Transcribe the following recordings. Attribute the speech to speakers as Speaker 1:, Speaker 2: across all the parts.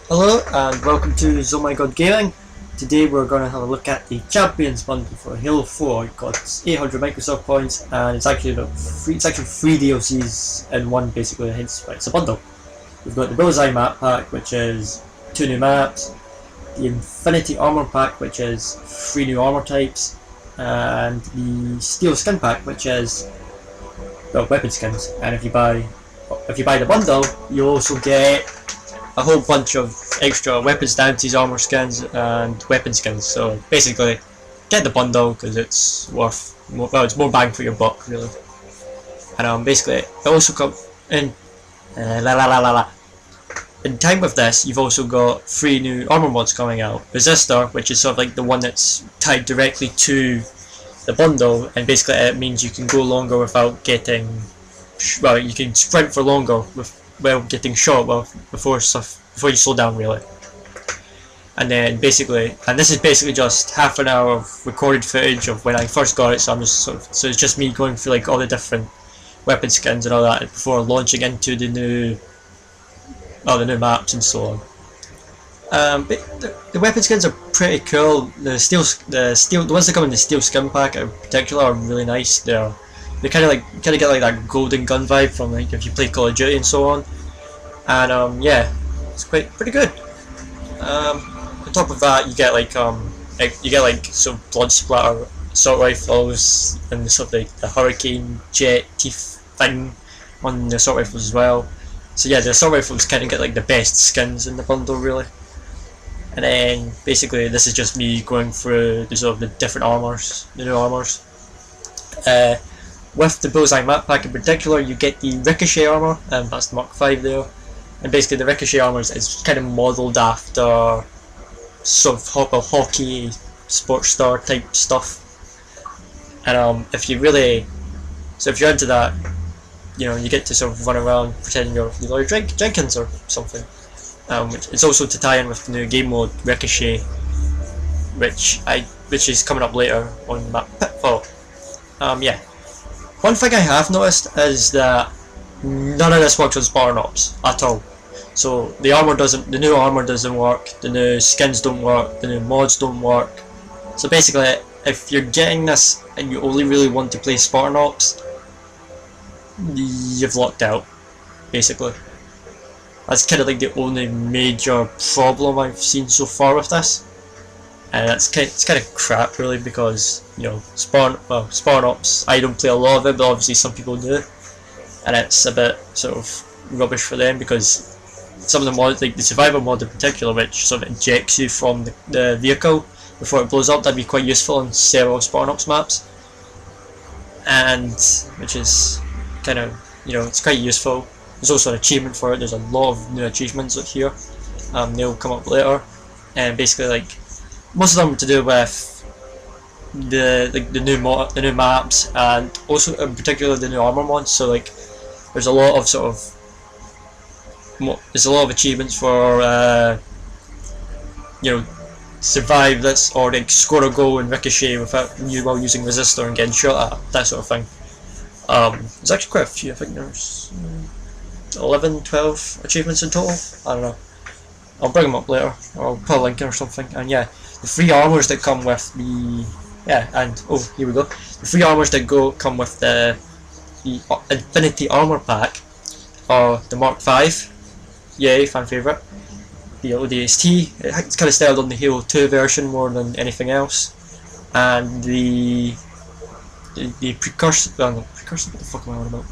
Speaker 1: Hello and welcome to ZomG Gaming. Today we're going to have a look at the Champions bundle for Halo 4. It costs 800 Microsoft points and it's actually three DLCs in one, basically, hence why it's a bundle. We've got the Bullseye map pack, which is 2 new maps, the Infinity Armor pack, which is 3 new armor types, and the Steel skin pack, which is, well, weapon skins. And if you buy the bundle, you also get a whole bunch of extra weapon stances, armor skins, and weapon skins. So basically, get the bundle because it's it's more bang for your buck, really. And basically, it also comes in in time with this. You've also got 3 new armor mods coming out. Resistor, which is sort of like the one that's tied directly to the bundle, and basically it means you can go longer without getting, well, you can sprint for longer without getting shot, before you slow down, really. And then basically, and this is basically just half an hour of recorded footage of when I first got it, so so it's just me going through like all the different weapon skins and all that before launching into the new maps and so on. But the weapon skins are pretty cool. The ones that come in the steel skin pack in particular are really nice. They kind of get like that golden gun vibe from like if you play Call of Duty and so on. And yeah, it's pretty good. On top of that, you get like some blood splatter assault rifles and sort of the hurricane jet teeth thing on the assault rifles as well. So yeah, the assault rifles kind of get like the best skins in the bundle, really. And then basically this is just me going through the different armors, the new armors. With the Bullseye map pack in particular, you get the Ricochet armor, and that's the Mark 5 there. And basically the Ricochet armor is kind of modelled after sort of hockey, sports star type stuff. And if you're into that, you get to sort of run around pretending you're Lloyd Jenkins or something. It's also to tie in with the new game mode Ricochet, which is coming up later on map Pitfall. Yeah. One thing I have noticed is that none of this works on Spartan Ops at all. So the new armor doesn't work, the new skins don't work, the new mods don't work. So basically, if you're getting this and you only really want to play Spartan Ops, you've locked out, basically. That's kind of like the only major problem I've seen so far with this. And it's kind of crap, really, because Spartan Ops, I don't play a lot of it, but obviously some people do, and it's a bit sort of rubbish for them because some of the mods, like the survivor mod in particular, which sort of ejects you from the vehicle before it blows up, that'd be quite useful on several Spartan Ops maps, and which is kind of it's quite useful. There's also an achievement for it. There's a lot of new achievements out here. They'll come up later, and basically like most of them to do with the new maps, and also in particular the new armor mods. So like there's a lot of achievements for survive this, or like score a goal in Ricochet while using resistor and getting shot at, that sort of thing. There's actually quite a few. I think there's 11, 12 achievements in total. I don't know. I'll bring them up later, or I'll put a link in or something. And yeah, the 3 armors that come with the here we go. The 3 armors that come with the Infinity Armor pack are the Mark 5, yay, fan favourite. The ODST, it's kind of styled on the Halo 2 version more than anything else. And the precursor, what the fuck am I on about?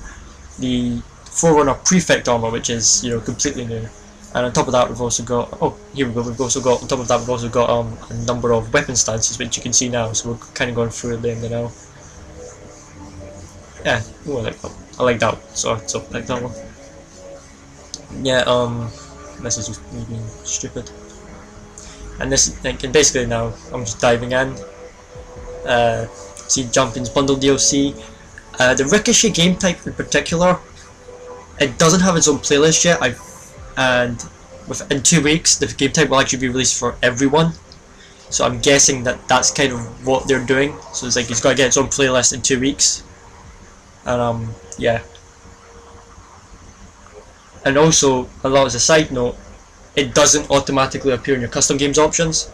Speaker 1: The Forerunner Prefect armor, which is completely new. And on top of that, we've also got on top of that we've also got a number of weapon stances, which you can see now. So we're kind of going through them now. Yeah, ooh, I like that. So I like that one. Yeah, this is just me being stupid. And basically now I'm just diving in. See Champions Bundle DLC. The Ricochet game type in particular, it doesn't have its own playlist yet. And within 2 weeks the game type will actually be released for everyone. So I'm guessing that's kind of what they're doing. So it's like it's got to get its own playlist in 2 weeks. And yeah. And also, as a side note, it doesn't automatically appear in your custom games options.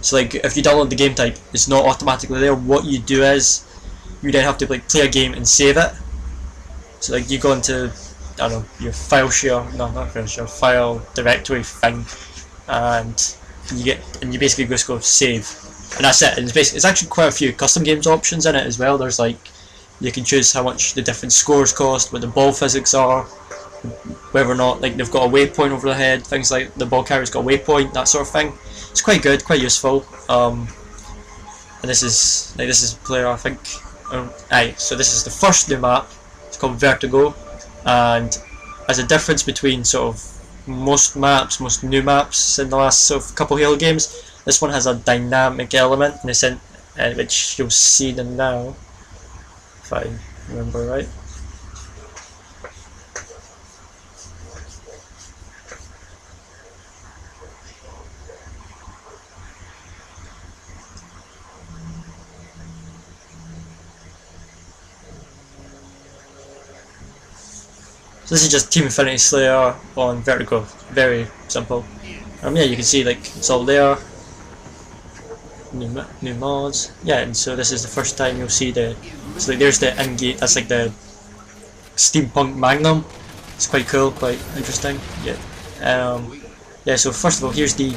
Speaker 1: So like if you download the game type, it's not automatically there. What you do is you then have to like play a game and save it. So like you go into, I don't know, your file share, no not file share, file directory thing, and you basically just go save, and that's it. And it's actually quite a few custom games options in it as well. There's like, you can choose how much the different scores cost, what the ball physics are, whether or not like they've got a waypoint over the head, things like the ball carrier's got a waypoint, that sort of thing. It's quite good, quite useful. And this is player, I think. So this is the first new map. It's called Vertigo, and as a difference between sort of most new maps in the last sort of couple Halo games, this one has a dynamic element in the sense, which you'll see them now, if I remember right. So this is just Team Infinity Slayer on Vertigo, very simple. Yeah, you can see like it's all there, new mods. Yeah, and so this is the first time you'll see so like there's the in-game, that's like the steampunk Magnum. It's quite cool, quite interesting. Yeah. Yeah. So first of all, here's the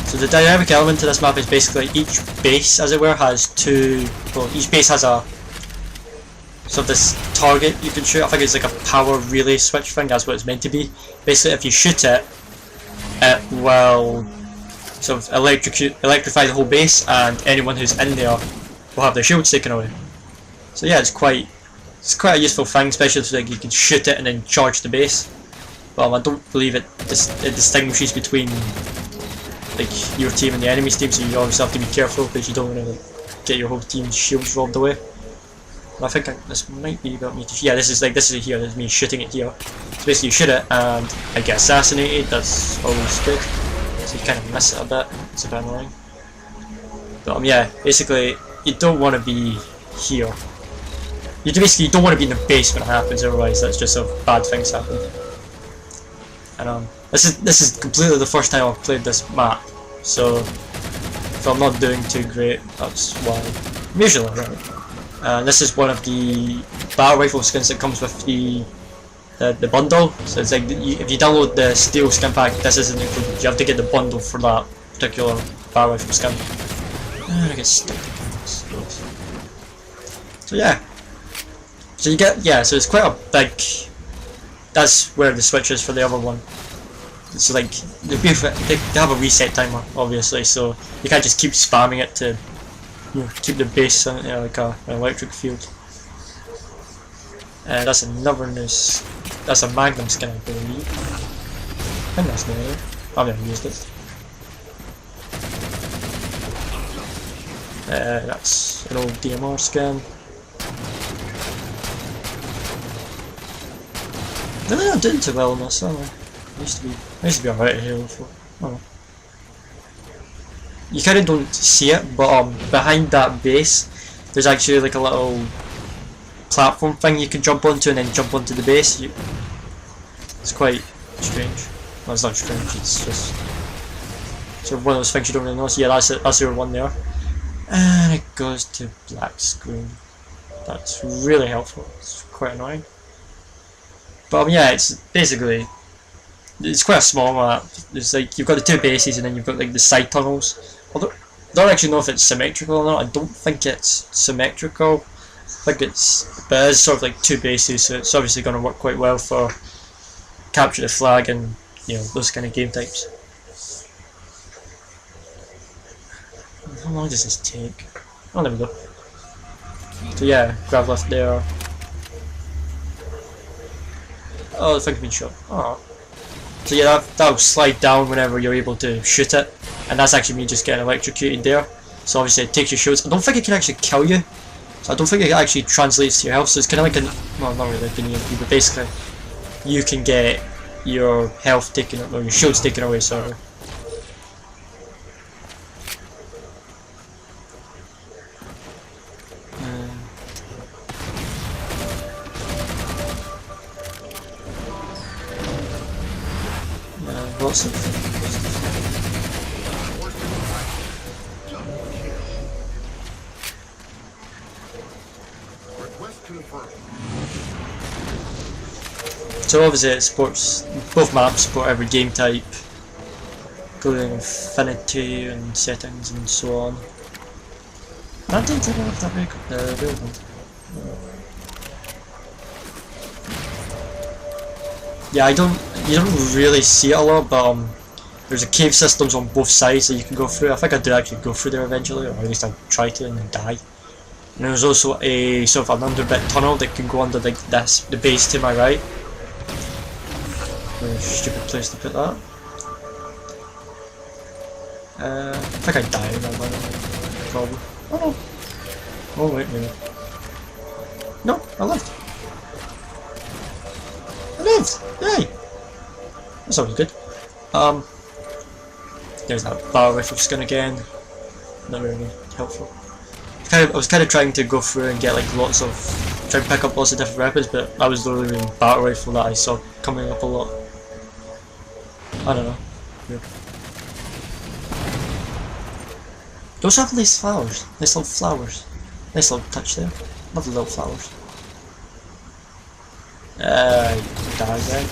Speaker 1: So the dynamic element to this map is basically each base, as it were, has each base has a sort of this target you can shoot. I think it's like a power relay switch thing, that's what it's meant to be. Basically if you shoot it, it will sort of electrify the whole base, and anyone who's in there will have their shields taken away. So yeah, it's quite a useful thing, especially if like you can shoot it and then charge the base. I don't believe it distinguishes between like your team and the enemy's team, so you obviously have to be careful because you don't want to like, get your whole team's shields robbed away. I think this might be about me to, yeah, this is here, this is me shooting it here. So basically you shoot it and I get assassinated, that's always good. So you kind of miss it a bit, it's a bit annoying. But yeah, basically you don't want to be here. You don't want to be in the base when it happens, otherwise that's just sort of bad things happen. And this is completely the first time I've played this map, so if I'm not doing too great, that's why. I'm usually alright. This is one of the battle rifle skins that comes with the bundle. So it's like if you download the steel skin pack, this isn't included. You have to get the bundle for that particular battle rifle skin. And I get stuck in this. So yeah. So you get, so it's quite a big. That's where the switch is for the other one. So like they have a reset timer, obviously, so you can't just keep spamming it to keep the base on like an electric field. That's another news. That's a Magnum skin, I believe. I think that's new. I've never used it. That's an old DMR skin. They're not doing too well on this, are they? I used to be alright at Halo before. Oh. You kind of don't see it, but behind that base, there's actually like a little platform thing you can jump onto and then jump onto the base. It's quite strange. Well, it's not strange, it's just sort of one of those things you don't really know. So yeah, that's it. That's your one there. And it goes to black screen. That's really helpful. It's quite annoying. But yeah, it's basically, it's quite a small map. There's like, you've got the two bases and then you've got like the side tunnels. Although I don't actually know if it's symmetrical or not. I don't think it's symmetrical. I think but it's sort of like two bases, so it's obviously going to work quite well for capture the flag and those kind of game types. How long does this take? Oh, there we go. So yeah, grab left there. Oh, the thing's been shot. Oh. So yeah, that'll slide down whenever you're able to shoot it, and that's actually me just getting electrocuted there. So obviously it takes your shields. I don't think it can actually kill you, so I don't think it actually translates to your health. So it's kind of like well, not really like an EMP, but basically you can get your health taken, or your shields taken away. Sorry. lots of So obviously it supports, both maps support every game type, including infinity and settings and so on. I don't think I have that available. Yeah, you don't really see it a lot, but there's a cave systems on both sides that you can go through. I think I do actually go through there eventually, or at least I'll try to and then die. And there's also a sort of an underbit tunnel that can go under like this, the base to my right. Very stupid place to put that. I think I died in that one, probably. Oh no! Oh wait, maybe. No, I lived! I lived! Yay! That's always good. There's that battle rifle skin again. Not really helpful. I was kind of trying to go through and get like lots of, try and pick up lots of different weapons, but that was the only battle rifle that I saw coming up a lot. I don't know. Weird. Those have nice flowers. Nice little flowers. Nice little touch there. Lovely little flowers. Die again.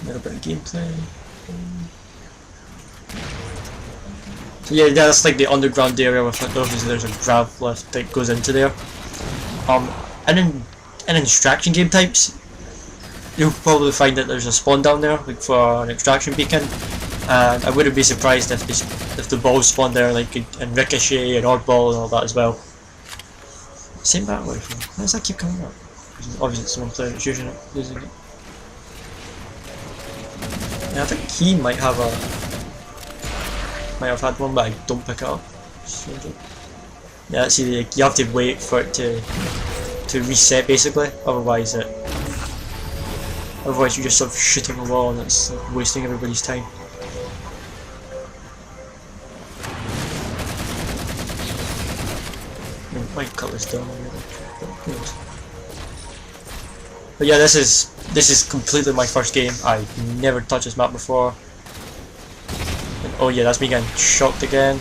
Speaker 1: A little bit of gameplay. So yeah, that's like the underground area with obviously there's a grav lift that goes into there. And in extraction game types, you'll probably find that there's a spawn down there, like for an extraction beacon. And I wouldn't be surprised if the balls spawn there, like in Ricochet and Oddball and all that as well. Same battle rifle. Why does that keep coming up? Obviously it's one player that's using it. Yeah, I think he might have had one, but I don't pick it up. Yeah, see, you have to wait for it to reset basically. Otherwise you're just sort of shooting a wall and it's like wasting everybody's time. I might cut this down a little. But yeah, this is completely my first game. I never touched this map before. And, oh yeah, that's me getting shocked again.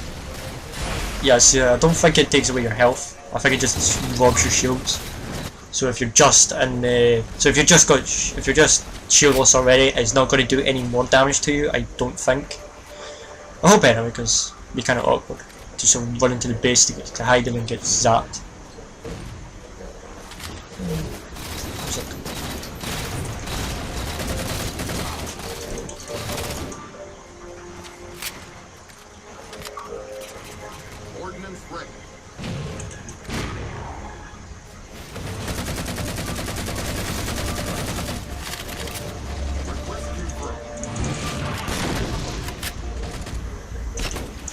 Speaker 1: Yeah, see, I don't think it takes away your health. I think it just robs your shields. So if you're just if you're just shieldless already, it's not going to do any more damage to you. I don't think. I hope anyway, because it'd be kind of awkward to sort of run into the base to hide and then get zapped.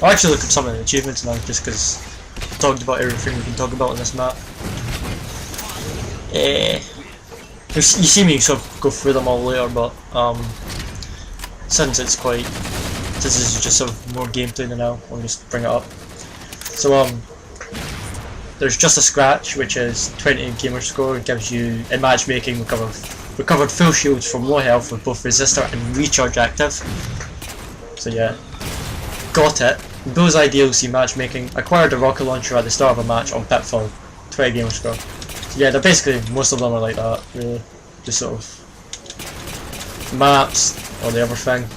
Speaker 1: I'll actually look at some of the achievements now, just because I've talked about everything we can talk about on this map. You see me sort of go through them all later, but since this is just sort of more gameplay than now, I'll just bring it up. So there's just a scratch, which is 20 gamer score. It gives you, in matchmaking, recovered full shields from low health with both resistor and recharge active. So yeah, got it. Bullseye DLC matchmaking. Acquired a rocket launcher at the start of a match on Pitfall. 20 gamer score. So yeah, they're basically, most of them are like that, really. Just sort of maps or the other thing.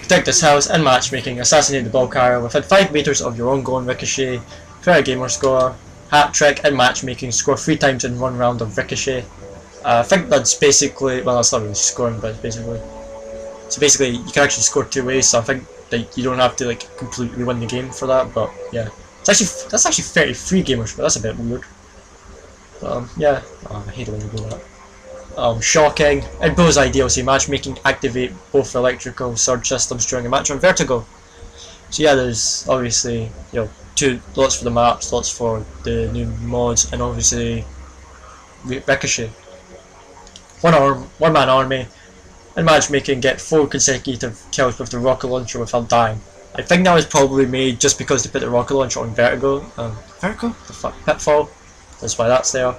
Speaker 1: Protect this house in matchmaking. Assassinate the ball carrier within 5 meters of your ongoing Ricochet. 20 gamer score. Hat trick in matchmaking. Score 3 times in 1 round of Ricochet. I think that's basically, well, that's not really scoring, but basically. So basically, you can actually score 2 ways. So I think that you don't have to like completely win the game for that. But yeah, that's actually 33 gamers, but that's a bit weird. Yeah, I hate when you do that. Shocking. In Bullseye DLC matchmaking, activate both electrical surge systems during a match on Vertigo. So yeah, there's obviously, you know, lots for the maps, lots for the new mods, and obviously Ricochet. One man army. In matchmaking, get 4 consecutive kills with the rocket launcher without dying. I think that was probably made just because they put the rocket launcher on vertigo. Vertigo? The fuck? Pitfall. That's why that's there.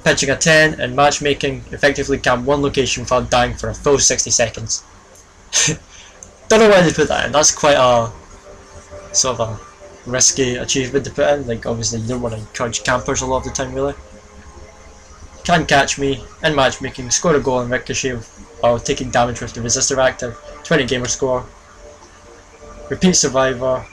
Speaker 1: Pitching a 10 and matchmaking, effectively camp one location without dying for a full 60 seconds. Don't know why they put that in. That's quite a sort of a risky achievement to put in. Like, obviously you don't want to encourage campers a lot of the time, really. Can catch me in matchmaking, score a goal and ricochet while taking damage with the resistor active, 20 gamer score. Repeat survivor.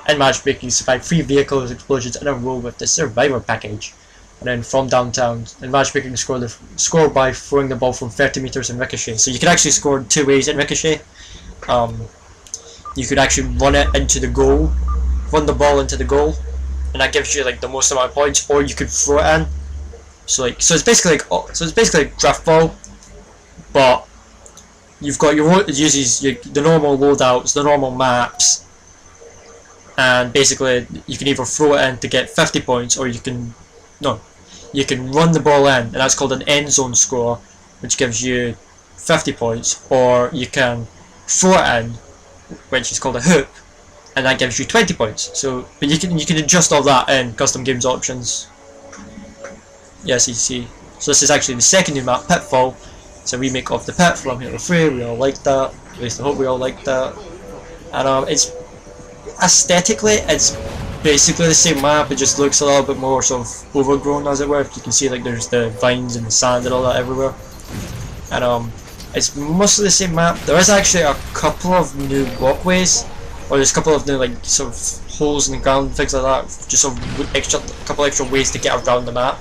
Speaker 1: In matchmaking, survive 3 vehicles explosions in a row with the survivor package. And then from downtown, in matchmaking, score by throwing the ball from 30 meters and ricochet. So you can actually score in 2 ways in ricochet. You could actually run it into the goal, run the ball into the goal, and that gives you like the most amount of points. Or you could throw it in. So it's basically like draft ball, but you've got it uses the normal loadouts, the normal maps, and basically you can either throw it in to get 50 points, or you can run the ball in, and that's called an end zone score, which gives you 50 points, or you can throw it in, which is called a hoop, and that gives you 20 points. So, but you can adjust all that in custom games options. Yes, you see. So this is actually the second new map, Pitfall. It's a remake of the Pit from Halo 3. We all liked that. At least I hope we all liked that. And it's aesthetically, it's basically the same map. It just looks a little bit more sort of overgrown, as it were. You can see like there's the vines and the sand and all that everywhere. And it's mostly the same map. There is actually a couple of new walkways, or there's a couple of new like sort of holes in the ground, things like that. Just sort of a couple extra ways to get around the map.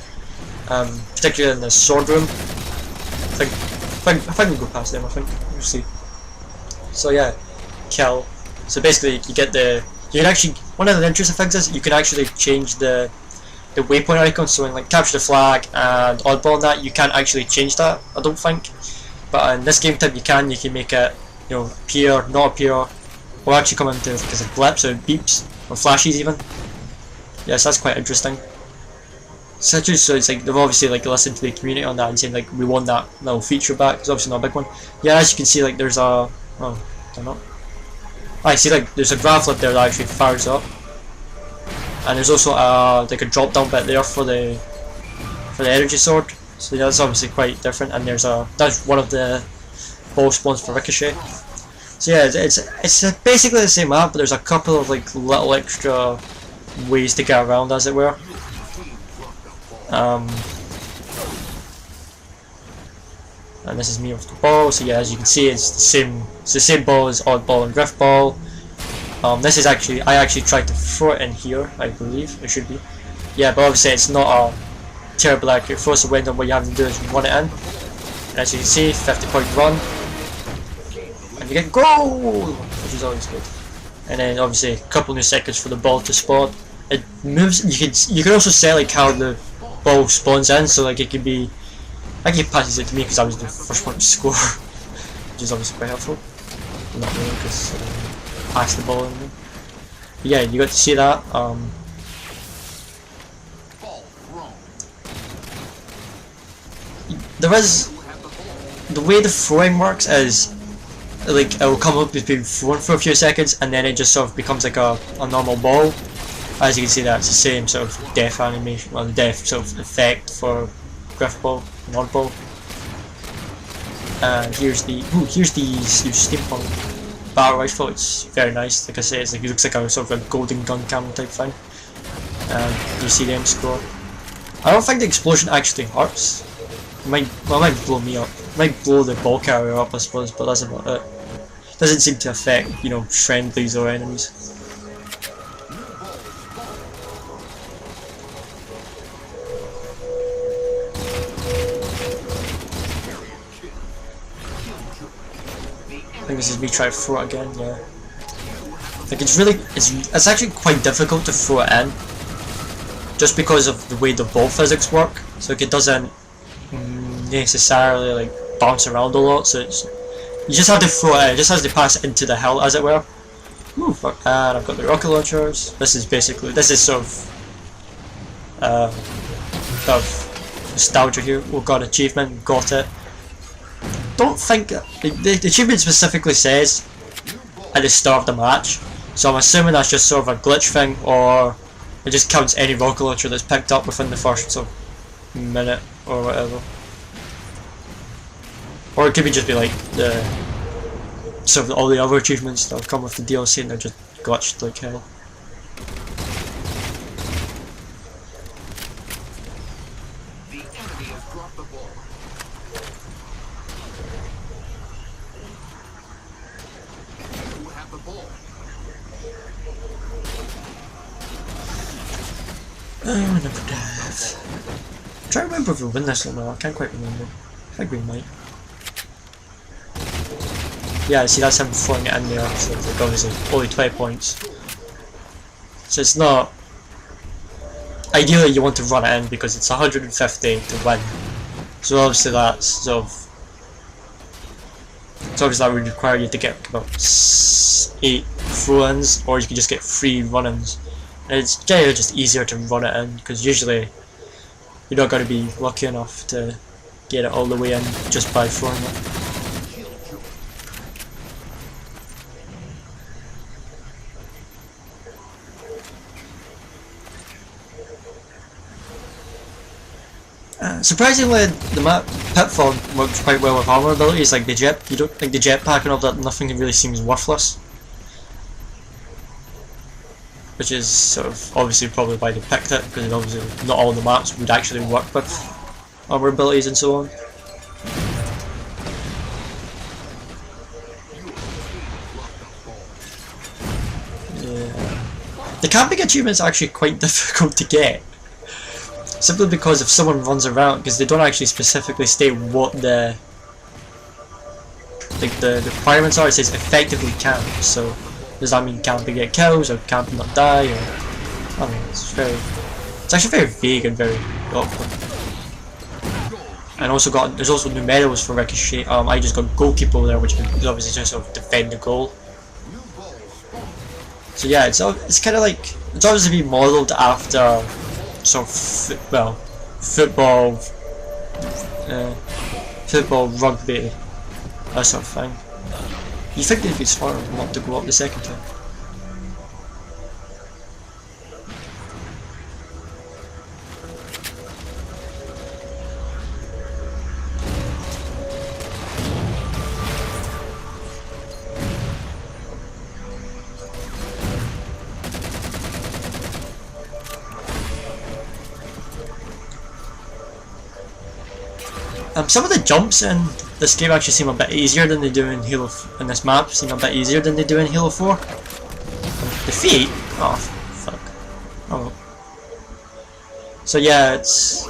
Speaker 1: Particularly in the sword room. I think we'll go past them. I think we'll see. So yeah, kill. So basically, you can actually, one of the interesting things is you can actually change the waypoint icon. So in like capture the flag and oddball and that, you can't actually change that, I don't think. But in this game type, you can make it, appear, not appear, or actually come into because it blips, so it beeps or flashes even. Yes, that's quite interesting. So it's like they've obviously like listened to the community on that and saying like we want that little feature back. It's obviously not a big one. Yeah, as you can see, like there's a I don't know. I see like there's a grab flip there that actually fires up, and there's also like a drop down bit there for the energy sword. So yeah, that's obviously quite different. And that's one of the ball spawns for ricochet. So yeah, it's basically the same map, but there's a couple of like little extra ways to get around, as it were. And this is me with the ball. So yeah, as you can see, it's the same ball as oddball and drift ball. This is I actually tried to throw it in here. I believe it should be. Yeah, but obviously it's not a terrible accurate throw. So what you have to do is run it in. And as you can see, 50-point run, and you get goal, which is always good. And then obviously a couple new seconds for the ball to spawn. It moves. You can also set like how the ball spawns in, so like it could be. I think he passes it to me because I was the first one to score, which is obviously quite helpful. Not really, because pass the ball in there. But yeah, you got to see that. There is the way the throwing works is like it will come up with being thrown for a few seconds, and then it just sort of becomes like a normal ball. As you can see, that's the same sort of death animation, well, the death sort of effect for drift ball and oddball. And here's the steampunk battle rifle. It's very nice. Like I say, it looks like a sort of a golden gun camera type thing. And you see the end score. I don't think the explosion actually hurts. It might blow me up. It might blow the ball carrier up, I suppose, but that's about it. It doesn't seem to affect, friendlies or enemies. I think this is me trying to throw it again, yeah. Like it's actually quite difficult to throw it in, just because of the way the ball physics work. So like it doesn't necessarily like bounce around a lot. So you just have to throw it in. It just has to pass into the hill, as it were. Ooh, fuck. And I've got the rocket launchers. This is sort of nostalgia here. We got achievement, got it. Don't think the achievement specifically says at the start of the match So I'm assuming that's just sort of a glitch thing, or it just counts any rocket launcher that's picked up within the first sort of minute or whatever. Or it could be just be like the sort of all the other achievements that have come with the DLC and they're just glitched like hell.
Speaker 2: The enemy has dropped the ball. You have the ball.
Speaker 1: Oh, never dive. I'm trying to remember if we win this or not. I can't quite remember. I think we might. Yeah, see, that's him throwing it in there, so it's like obviously only 20 points. So it's not. Ideally, you want to run it in because it's 150 to win. So obviously, that's sort of. So obviously, that would require you to get about 8 throw-ins, or you can just get 3 run-ins. And it's generally just easier to run it in because usually you're not going to be lucky enough to get it all the way in just by throwing it. Surprisingly, the map Pitfall works quite well with armor abilities, like the jet. You don't like the jetpack and all that. Nothing really seems worthless, which is sort of obviously probably why they picked it, because obviously not all the maps would actually work with armor abilities and so on. Yeah, the camping achievement's actually quite difficult to get. Simply because if someone runs around, because they don't actually specifically state what the requirements are. It says effectively camp. So does that mean camping get kills or camping not die? Or I don't know. It's actually very vague and very awkward. And there's also new medals for Ricochet. I just got goalkeeper there, which is obviously just sort of defend the goal. So yeah, it's kind of like it's obviously been modelled after. So football, rugby, that sort of thing. You think they'd be smart not to go up the second time? Some of the jumps in this game actually seem a bit easier than they do in Halo. In this map, seem a bit easier than they do in Halo 4. The feet, oh fuck, oh. So yeah, it's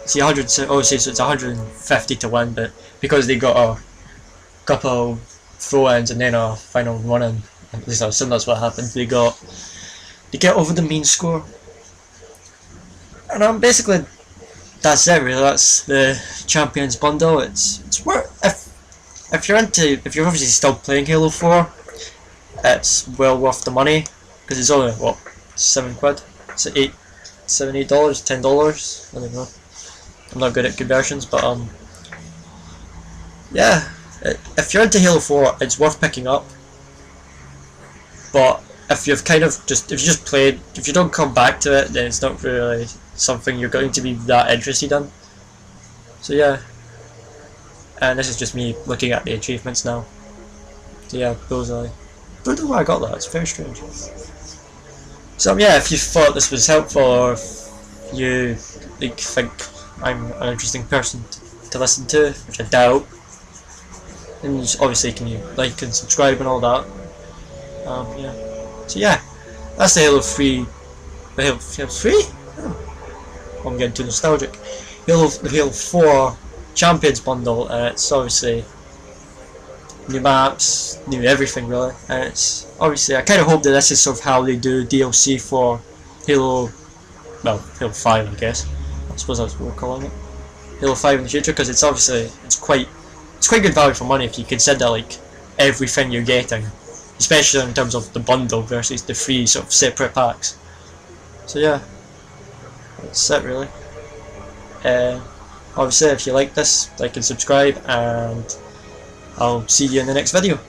Speaker 1: see 100. Oh, so it's 150 to win, but because they got a couple throw-ins and then a final run-in, at least I assume that's what happened. They get over the mean score, and basically. That's it really. That's the Champions bundle. It's worth if you're obviously still playing Halo 4, it's well worth the money because it's only what £7. It's $8, $7, $8, $10. I don't know. I'm not good at conversions, but yeah. If you're into Halo 4, it's worth picking up. But if you just played, if you don't come back to it, then it's not really something you're going to be that interested in. So yeah, and this is just me looking at the achievements now. So yeah, bullseye. Don't know why I got that. It's very strange. So yeah, if you thought this was helpful, or if you think I'm an interesting person to listen to, which I doubt, then obviously can you like and subscribe and all that. Yeah. So yeah, that's the Halo 3. The Halo 3? Oh. I'm getting too nostalgic. The Halo 4 Champions bundle, and it's obviously new maps, new everything really, and it's obviously I kind of hope that this is sort of how they do DLC for Halo 5 I guess. I suppose that's what we're calling it. Halo 5 in the future, because it's obviously it's quite good value for money if you consider like everything you're getting, especially in terms of the bundle versus the 3 sort of separate packs. So yeah. That's it really. Obviously if you like this, like and subscribe, and I'll see you in the next video.